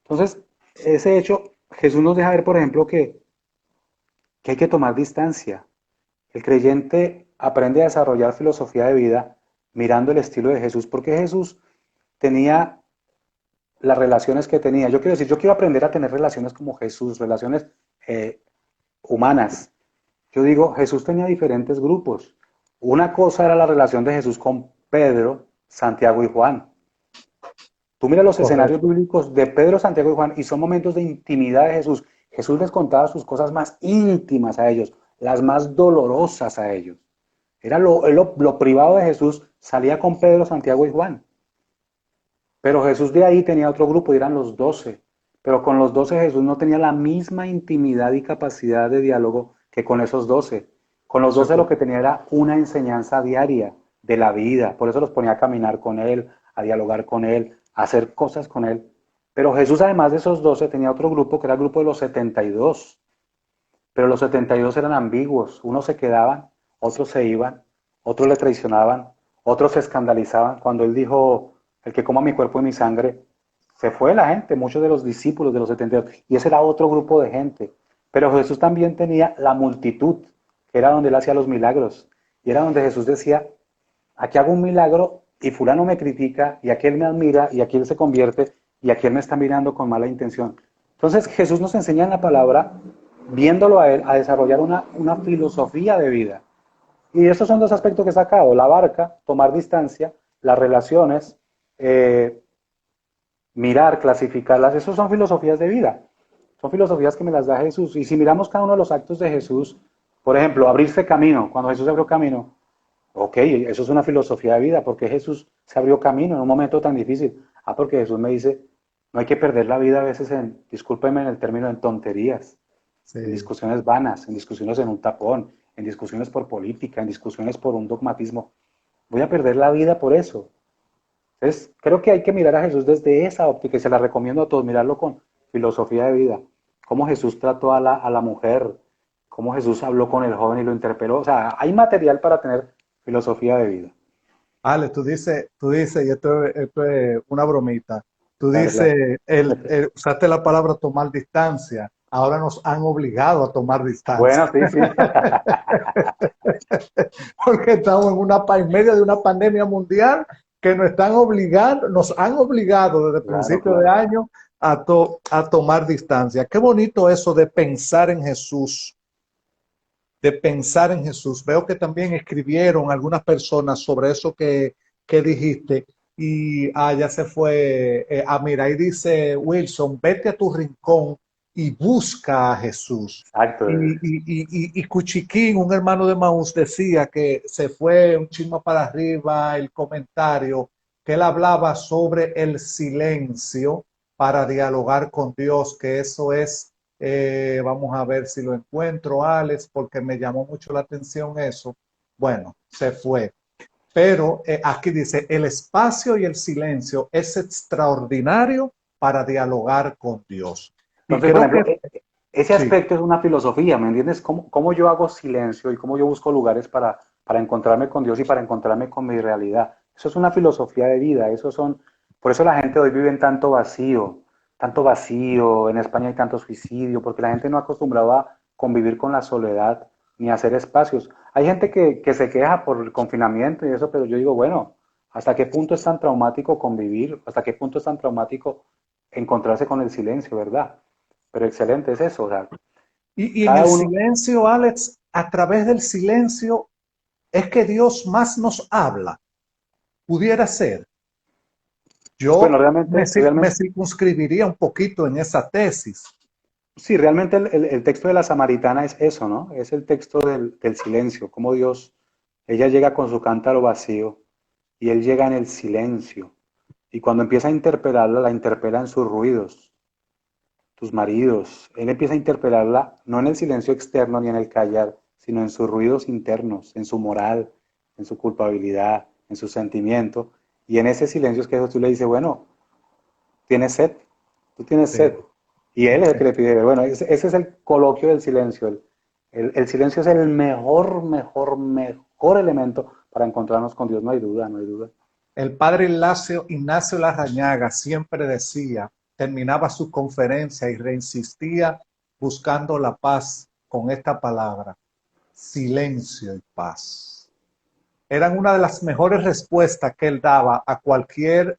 Entonces, ese hecho, Jesús nos deja ver, por ejemplo, que hay que tomar distancia. El creyente aprende a desarrollar filosofía de vida mirando el estilo de Jesús, porque Jesús tenía las relaciones que tenía. Yo quiero decir, yo quiero aprender a tener relaciones como Jesús, relaciones humanas. Yo digo, Jesús tenía diferentes grupos. Una cosa era la relación de Jesús con Pedro, Santiago y Juan. Tú mira los escenarios Correcto. bíblicos de Pedro, Santiago y Juan y son momentos de intimidad de Jesús. Jesús les contaba sus cosas más íntimas a ellos, las más dolorosas a ellos. Era lo privado de Jesús, salía con Pedro, Santiago y Juan. Pero Jesús de ahí tenía otro grupo, y eran los 12. Pero con los 12 Jesús no tenía la misma intimidad y capacidad de diálogo que con esos 12. Con los Eso es 12 lo que correcto. tenía era una enseñanza diaria de la vida. Por eso los ponía a caminar con él, a dialogar con él, a hacer cosas con él. Pero Jesús, además de esos 12, tenía otro grupo que era el grupo de los 72. Pero los 72 eran ambiguos. Unos se quedaban, otros se iban, otros le traicionaban, otros se escandalizaban. Cuando él dijo, el que coma mi cuerpo y mi sangre, se fue la gente, muchos de los discípulos de los 72. Y ese era otro grupo de gente. Pero Jesús también tenía la multitud, que era donde él hacía los milagros. Y era donde Jesús decía, aquí hago un milagro y fulano me critica, y aquí él me admira, y aquí él se convierte, y aquí él me está mirando con mala intención. Entonces Jesús nos enseña en la palabra, viéndolo a él, a desarrollar una filosofía de vida. Y estos son dos aspectos que he sacado, la barca, tomar distancia, las relaciones, eh, mirar, clasificarlas, esos son filosofías de vida. Son filosofías que me las da Jesús. Y si miramos cada uno de los actos de Jesús, por ejemplo, abrirse camino, cuando Jesús abrió camino, ok, eso es una filosofía de vida, porque Jesús se abrió camino en un momento tan difícil. Ah, porque Jesús me dice, no hay que perder la vida a veces en, discúlpeme en el término, en tonterías, en Sí. discusiones vanas, en discusiones en un tapón, en discusiones por política, en discusiones por un dogmatismo. Voy a perder la vida por eso. Entonces, creo que hay que mirar a Jesús desde esa óptica y se la recomiendo a todos, mirarlo con filosofía de vida. Cómo Jesús trató a la mujer, cómo Jesús habló con el joven y lo interpeló. O sea, hay material para tener filosofía de vida. Ale, tú dices, y esto es una bromita, tú Dale, claro. dices, usaste la palabra tomar distancia, ahora nos han obligado a tomar distancia, Bueno, sí, sí. porque estamos en medio de una pandemia mundial que nos han obligado desde el Claro, principio de claro. año a tomar distancia. Qué bonito eso de pensar en Jesús, de pensar en Jesús. Veo que también escribieron algunas personas sobre eso que dijiste. Y ya se fue. Mira, ahí dice Wilson, vete a tu rincón y busca a Jesús. Exacto. Y Cuchiquín, un hermano de Maús, decía que se fue un chisme para arriba el comentario, que él hablaba sobre el silencio para dialogar con Dios, que eso es vamos a ver si lo encuentro, Alex, porque me llamó mucho la atención eso. Bueno, se fue. Pero aquí dice, el espacio y el silencio es extraordinario para dialogar con Dios. Y Entonces, por creo que ejemplo, ese sí, aspecto es una filosofía, ¿me entiendes? ¿Cómo yo hago silencio y cómo yo busco lugares para para encontrarme con Dios y para encontrarme con mi realidad. Eso es una filosofía de vida, por eso la gente hoy vive en tanto vacío, en España hay tanto suicidio, porque la gente no acostumbraba a convivir con la soledad ni a hacer espacios. Hay gente que se queja por el confinamiento y eso, pero yo digo, bueno, ¿hasta qué punto es tan traumático convivir? ¿Hasta qué punto es tan traumático encontrarse con el silencio, verdad? Pero excelente es eso, o sea, Y en cada el uno, silencio, Alex, a través del silencio es que Dios más nos habla. Pudiera ser. bueno, Yo realmente, me realmente, circunscribiría un poquito en esa tesis. sí, realmente el texto de la Samaritana es eso, ¿no? Es el texto del silencio, como Dios, ella llega con su cántaro vacío y él llega en el silencio. Y cuando empieza a interpelarla, la interpela en sus ruidos, tus maridos. Él empieza a interpelarla no en el silencio externo ni en el callar, sino en sus ruidos internos, en su moral, en su culpabilidad, en su sentimiento. Y en ese silencio es que Jesús le dice, bueno, tienes sed, tú tienes Sí, sed. Y él es el sí. que le pide beber. Bueno, ese es el coloquio del silencio. El silencio es el mejor elemento para encontrarnos con Dios, no hay duda, no hay duda. El padre Ignacio Larrañaga siempre decía, terminaba su conferencia y reinsistía buscando la paz con esta palabra, silencio y paz. Eran una de las mejores respuestas que él daba a cualquier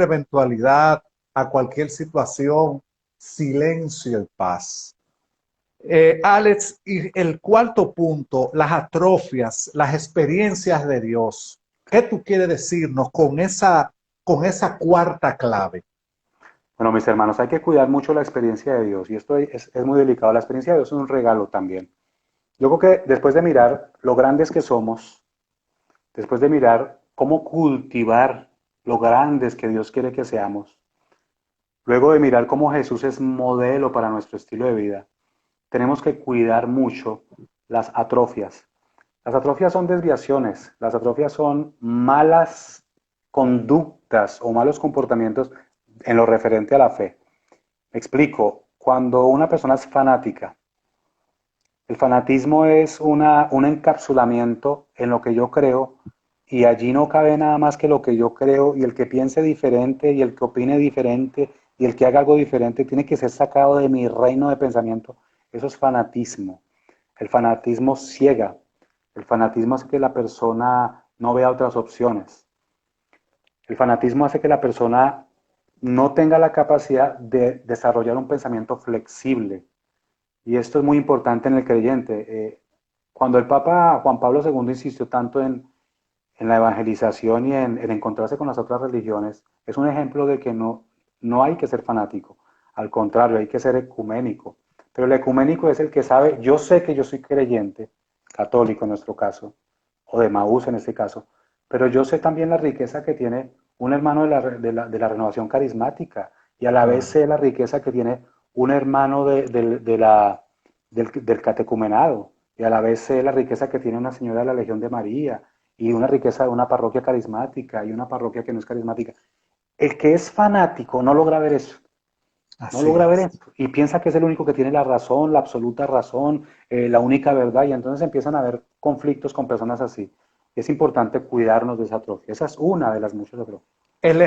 eventualidad, a cualquier situación, silencio y paz. Alex, y el cuarto punto, las atrofias, las experiencias de Dios. ¿Qué tú quieres decirnos con esa cuarta clave? Bueno, mis hermanos, hay que cuidar mucho la experiencia de Dios y esto es muy delicado. La experiencia de Dios es un regalo también. Yo creo que después de mirar lo grandes que somos, después de mirar cómo cultivar lo grandes que Dios quiere que seamos, luego de mirar cómo Jesús es modelo para nuestro estilo de vida, tenemos que cuidar mucho las atrofias. Las atrofias son desviaciones, las atrofias son malas conductas o malos comportamientos en lo referente a la fe. Me explico, cuando una persona es fanática, el fanatismo es un encapsulamiento en lo que yo creo y allí no cabe nada más que lo que yo creo y el que piense diferente y el que opine diferente y el que haga algo diferente tiene que ser sacado de mi reino de pensamiento. Eso es fanatismo. El fanatismo ciega. El fanatismo hace que la persona no vea otras opciones. El fanatismo hace que la persona no tenga la capacidad de desarrollar un pensamiento flexible. Y esto es muy importante en el creyente. Cuando el Papa Juan Pablo II insistió tanto en la evangelización y en encontrarse con las otras religiones, es un ejemplo de que no hay que ser fanático. Al contrario, hay que ser ecuménico. Pero el ecuménico es el que sabe, yo sé que yo soy creyente, católico en nuestro caso, o de Maús en este caso, pero yo sé también la riqueza que tiene un hermano de la renovación carismática y a la vez Claro. sé la riqueza que tiene un hermano del catecumenado y a la vez sé la riqueza que tiene una señora de la Legión de María y una riqueza de una parroquia carismática y una parroquia que no es carismática. El que es fanático no logra ver eso, no Así logra ver es. eso y piensa que es el único que tiene la razón, la absoluta razón, la única verdad y entonces empiezan a haber conflictos con personas así. Es importante cuidarnos de esa atrofia. Esa es una de las muchas atrofias. El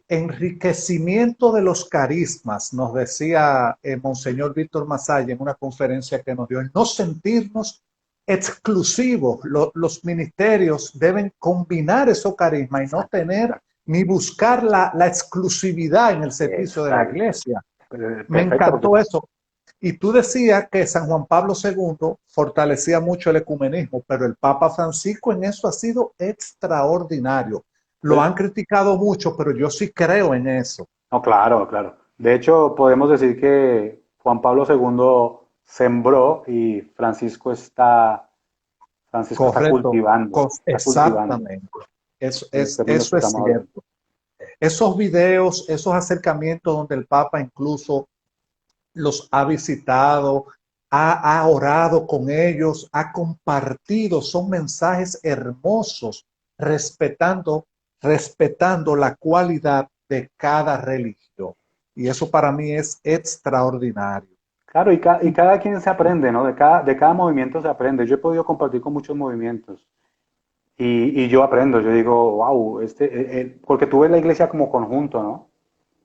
enriquecimiento de los carismas, nos decía Monseñor Víctor Masaya en una conferencia que nos dio, el no sentirnos exclusivos. Los ministerios deben combinar esos carismas y no Exacto, tener exacto, ni buscar la exclusividad en el servicio de la exacto. iglesia. Me Perfecto, porque encantó eso. Y tú decías que San Juan Pablo II fortalecía mucho el ecumenismo, pero el Papa Francisco en eso ha sido extraordinario. Lo pues, han criticado mucho, pero yo sí creo en eso. no, claro, claro. De hecho, podemos decir que Juan Pablo II sembró y Francisco está Correcto. cultivando, está cultivando Exactamente. los términos que Eso es estamos hablando. cierto. Esos videos, esos acercamientos donde el Papa incluso los ha visitado, ha orado con ellos, ha compartido, son mensajes hermosos, respetando, respetando la cualidad de cada religión. Y eso para mí es extraordinario. Claro, y cada quien se aprende, ¿no? De cada movimiento se aprende. Yo he podido compartir con muchos movimientos. Y yo aprendo, yo digo, wow, porque tú ves la iglesia como conjunto, ¿no?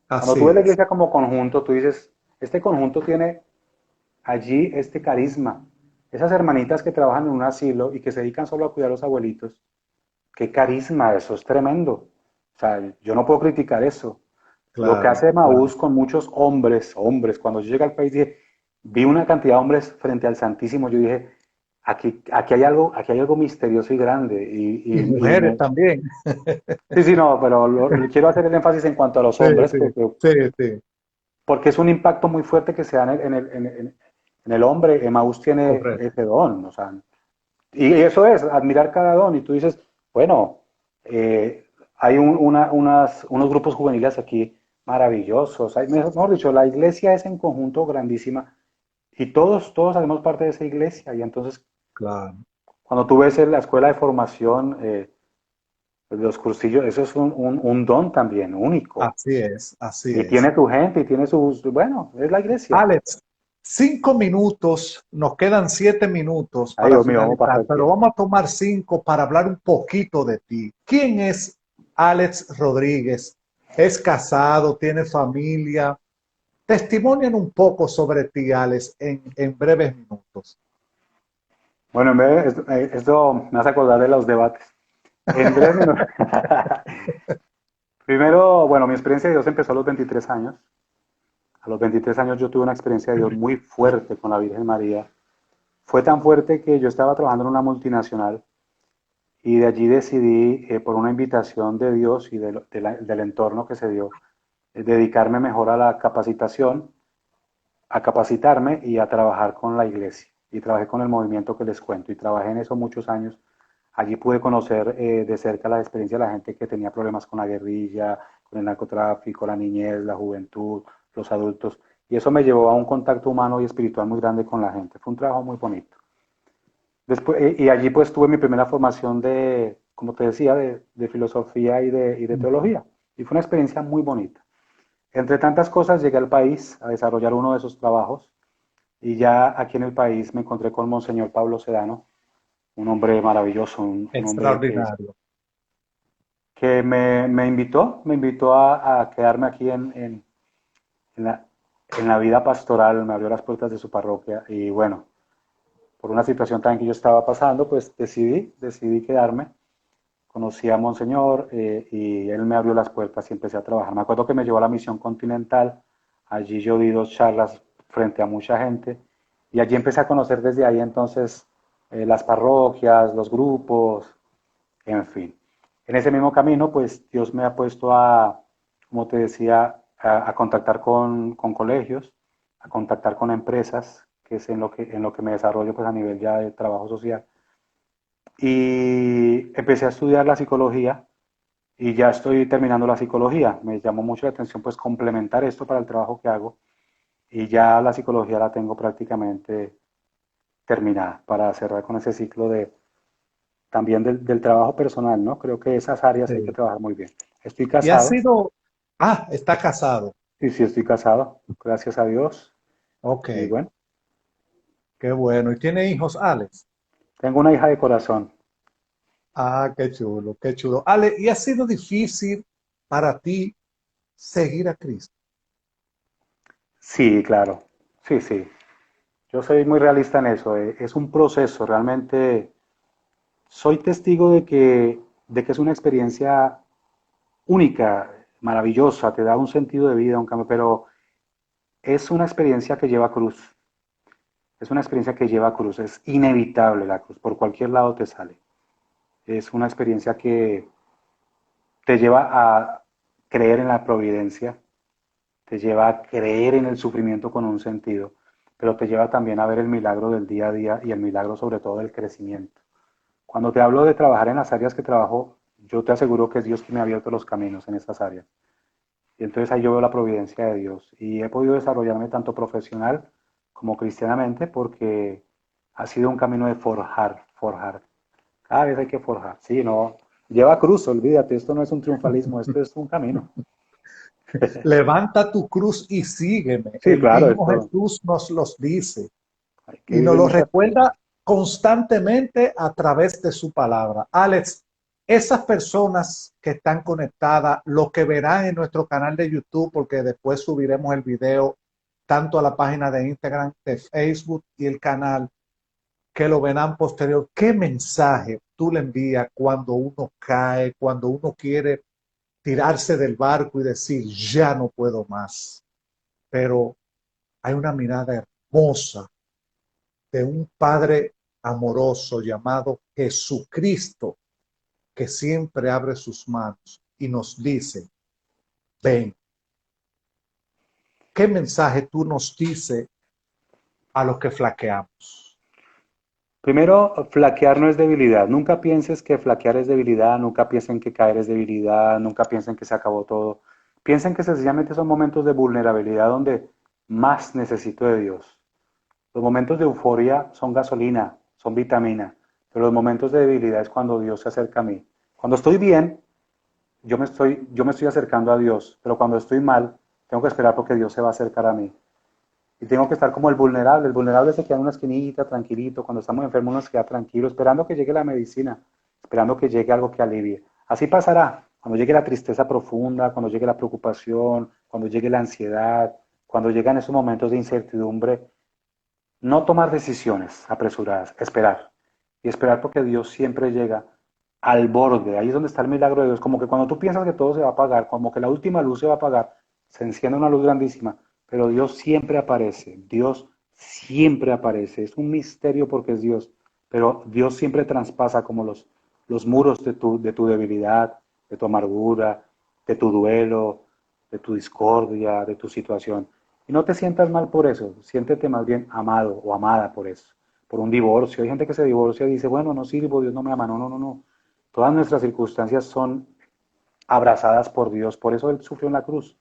Cuando Así tú ves la es, iglesia como conjunto, tú dices, este conjunto tiene allí este carisma. Esas hermanitas que trabajan en un asilo y que se dedican solo a cuidar a los abuelitos, qué carisma, eso es tremendo. O sea, yo no puedo criticar eso. Lo que claro, hace claro. Maús con muchos hombres, cuando yo llegué al país dije, vi una cantidad de hombres frente al Santísimo, yo dije, aquí hay algo misterioso y grande. Y mujeres también. Sí, sí, no, pero quiero hacer el énfasis en cuanto a los Sí, hombres, sí, porque, sí, sí, porque es un impacto muy fuerte que se da en el hombre. Emmaús tiene correcto. ese don, o sea, y eso es, admirar cada don. Y tú dices, bueno, hay unos grupos juveniles aquí maravillosos. Mejor dicho, la iglesia es en conjunto grandísima y todos hacemos parte de esa iglesia. Y entonces, Claro. cuando tú ves en la escuela de formación, los cursillos, eso es un don también, único. Así es, así Y es. tiene tu gente y tiene sus, bueno, es la iglesia. Alex, 5 minutos, nos quedan 7 minutos Ay, para Dios mío, vamos a pasar finalizar, el pero tiempo. vamos a tomar 5 para hablar un poquito de ti. ¿Quién es Alex Rodríguez? ¿Es casado? ¿Tiene familia? Testimonian un poco sobre ti, Alex, en breves minutos. Bueno, en vez esto me hace acordar de los debates. En breve minutos. Primero, bueno, mi experiencia de Dios empezó a los 23 años. A los 23 años yo tuve una experiencia de Dios muy fuerte con la Virgen María. Fue tan fuerte que yo estaba trabajando en una multinacional y de allí decidí, por una invitación de Dios y del entorno que se dio, dedicarme mejor a la capacitación, a capacitarme y a trabajar con la iglesia. Y trabajé con el movimiento que les cuento y trabajé en eso muchos años. Allí pude conocer de cerca la experiencia de la gente que tenía problemas con la guerrilla, con el narcotráfico, la niñez, la juventud, los adultos. Y eso me llevó a un contacto humano y espiritual muy grande con la gente. Fue un trabajo muy bonito. Después, y allí pues tuve mi primera formación de, como te decía, de filosofía y de teología. Y fue una experiencia muy bonita. Entre tantas cosas llegué al país a desarrollar uno de esos trabajos y ya aquí en el país me encontré con Monseñor Pablo Sedano, un hombre maravilloso, un hombre Extraordinario. que me invitó a quedarme aquí en la, en la vida pastoral, me abrió las puertas de su parroquia y bueno, por una situación también que yo estaba pasando, pues decidí quedarme. Conocí a Monseñor y él me abrió las puertas y empecé a trabajar. Me acuerdo que me llevó a la misión continental, allí yo di 2 charlas frente a mucha gente y allí empecé a conocer desde ahí entonces las parroquias, los grupos, en fin. En ese mismo camino, pues Dios me ha puesto a, como te decía, a contactar con colegios, a contactar con empresas, que es en lo que me desarrollo pues a nivel ya de trabajo social. Y empecé a estudiar la psicología y ya estoy terminando la psicología. Me llamó mucho la atención pues complementar esto para el trabajo que hago y ya la psicología la tengo prácticamente terminada para cerrar con ese ciclo de también del trabajo personal, ¿no? Creo que esas áreas hay que Sí. trabajar muy bien. Estoy Y ha casado, sido, está casado. sí, sí, estoy casado, gracias a Dios. Ok, Y bueno, qué bueno. ¿Y tiene hijos, Alex? tengo una hija de corazón. Ah, qué chulo, qué chulo. Ale, ¿y ha sido difícil para ti seguir a Cristo? Sí, claro, sí, sí. Yo soy muy realista en eso. Es un proceso, realmente soy testigo de que es una experiencia única, maravillosa, te da un sentido de vida, un cambio, pero es una experiencia que lleva cruz. Es una experiencia que lleva cruz, es inevitable la cruz, por cualquier lado te sale. Es una experiencia que te lleva a creer en la providencia, te lleva a creer en el sufrimiento con un sentido, pero te lleva también a ver el milagro del día a día y el milagro sobre todo del crecimiento. Cuando te hablo de trabajar en las áreas que trabajo, yo te aseguro que es Dios quien me ha abierto los caminos en esas áreas. Y entonces ahí yo veo la providencia de Dios. Y he podido desarrollarme tanto profesional como cristianamente porque ha sido un camino de forjar, forjar. Cada vez hay que forjar. Sí, no. Lleva cruz, olvídate, esto no es un triunfalismo, esto es un camino. Levanta tu cruz y sígueme. Sí, El claro, mismo esto Jesús nos los dice hay que y nos vivir lo muchas cosas. recuerda constantemente a través de su palabra. Alex, esas personas que están conectadas, lo que verán en nuestro canal de YouTube, porque después subiremos el video tanto a la página de Instagram, de Facebook y el canal, que lo verán posterior. ¿Qué mensaje tú le envías cuando uno cae, cuando uno quiere tirarse del barco y decir, ya no puedo más? Pero hay una mirada hermosa de un Padre amoroso llamado Jesucristo, que siempre abre sus manos y nos dice, ven. ¿Qué mensaje tú nos dices a los que flaqueamos? Primero, flaquear no es debilidad. Nunca pienses que flaquear es debilidad, nunca piensen que caer es debilidad, nunca piensen que se acabó todo. Piensen que sencillamente son momentos de vulnerabilidad donde más necesito de Dios. Los momentos de euforia son gasolina, son vitamina, pero los momentos de debilidad es cuando Dios se acerca a mí. Cuando estoy bien, yo me estoy acercando a Dios, pero cuando estoy mal, tengo que esperar porque Dios se va a acercar a mí. Y tengo que estar como el vulnerable. El vulnerable se queda en una esquinita, tranquilito. Cuando estamos enfermos uno se queda tranquilo, esperando que llegue la medicina, esperando que llegue algo que alivie. Así pasará. Cuando llegue la tristeza profunda, cuando llegue la preocupación, cuando llegue la ansiedad, cuando llegan esos momentos de incertidumbre, no tomar decisiones apresuradas, esperar. Y esperar porque Dios siempre llega al borde. Ahí es donde está el milagro de Dios. Como que cuando tú piensas que todo se va a apagar, como que la última luz se va a apagar, se enciende una luz grandísima. Pero Dios siempre aparece. Dios siempre aparece. Es un misterio porque es Dios. Pero Dios siempre traspasa como los muros de tu debilidad, de tu amargura, de tu duelo, de tu discordia, de tu situación. Y no te sientas mal por eso, siéntete más bien amado o amada por eso, por un divorcio. Hay gente que se divorcia y dice, bueno, no sirvo, Dios no me ama. No, no, no, no. Todas nuestras circunstancias son abrazadas por Dios. Por eso Él sufrió en la cruz,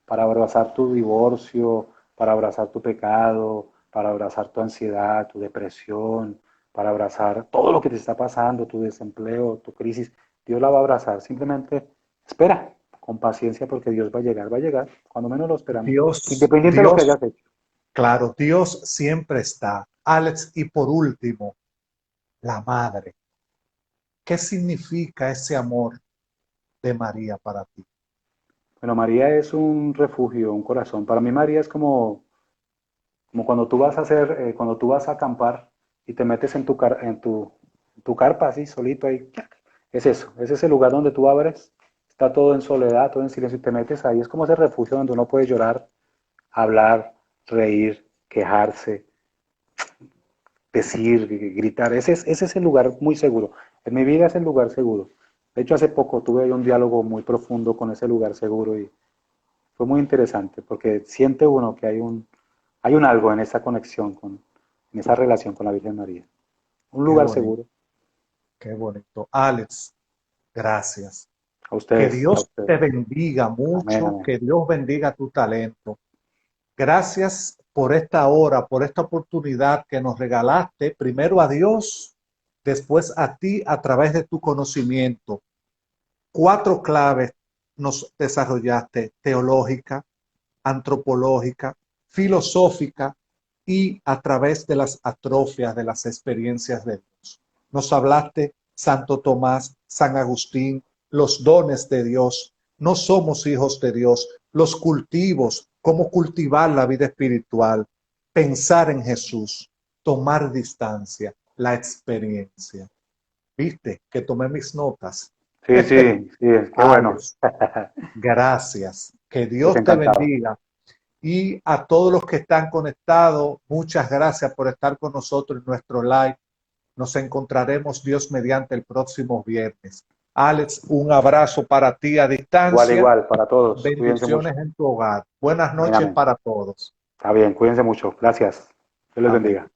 para abrazar tu divorcio, para abrazar tu pecado, para abrazar tu ansiedad, tu depresión, para abrazar todo lo que te está pasando, tu desempleo, tu crisis. Dios la va a abrazar. Simplemente espera con paciencia porque Dios va a llegar, cuando menos lo esperamos, Dios, independiente de lo que Dios, hayas hecho. claro, Dios siempre está. Alex, y por último, la madre. ¿Qué significa ese amor de María para ti? Bueno, María es un refugio, un corazón. Para mí María es como cuando tú vas a hacer, cuando tú vas a acampar y te metes en tu carpa así, solito ahí. Es eso, es ese lugar donde tú abres, está todo en soledad, todo en silencio y te metes ahí. Es como ese refugio donde uno puede llorar, hablar, reír, quejarse, decir, gritar. Ese es el lugar muy seguro. En mi vida es el lugar seguro. De hecho, hace poco tuve ahí un diálogo muy profundo con ese lugar seguro y fue muy interesante porque siente uno que hay un algo en esa conexión, en esa relación con la Virgen María. Un Qué lugar bonito, seguro. qué bonito. Alex, gracias. A Que ustedes, a Dios te ustedes. bendiga Amén, mucho, amén. que Dios bendiga tu talento. Gracias por esta hora, por esta oportunidad que nos regalaste, primero a Dios, después a ti a través de tu conocimiento. 4 claves nos desarrollaste: teológica, antropológica, filosófica y a través de las atrofias de las experiencias de Dios. Nos hablaste Santo Tomás, San Agustín, los dones de Dios. No somos hijos de Dios, los cultivos, cómo cultivar la vida espiritual, pensar en Jesús, tomar distancia, la experiencia. ¿Viste que tomé mis notas? Sí, sí, sí, qué bueno. Alex, gracias. Que Pues Dios te encantado. bendiga. Y a todos los que están conectados, muchas gracias por estar con nosotros en nuestro live. Nos encontraremos Dios mediante el próximo viernes. Alex, un abrazo para ti a Igual, distancia. igual, para todos. Cuídense mucho. Bendiciones en tu hogar. Buenas Amén, noches amén. para todos. Está bien, cuídense mucho. Gracias. Dios les Amén. bendiga.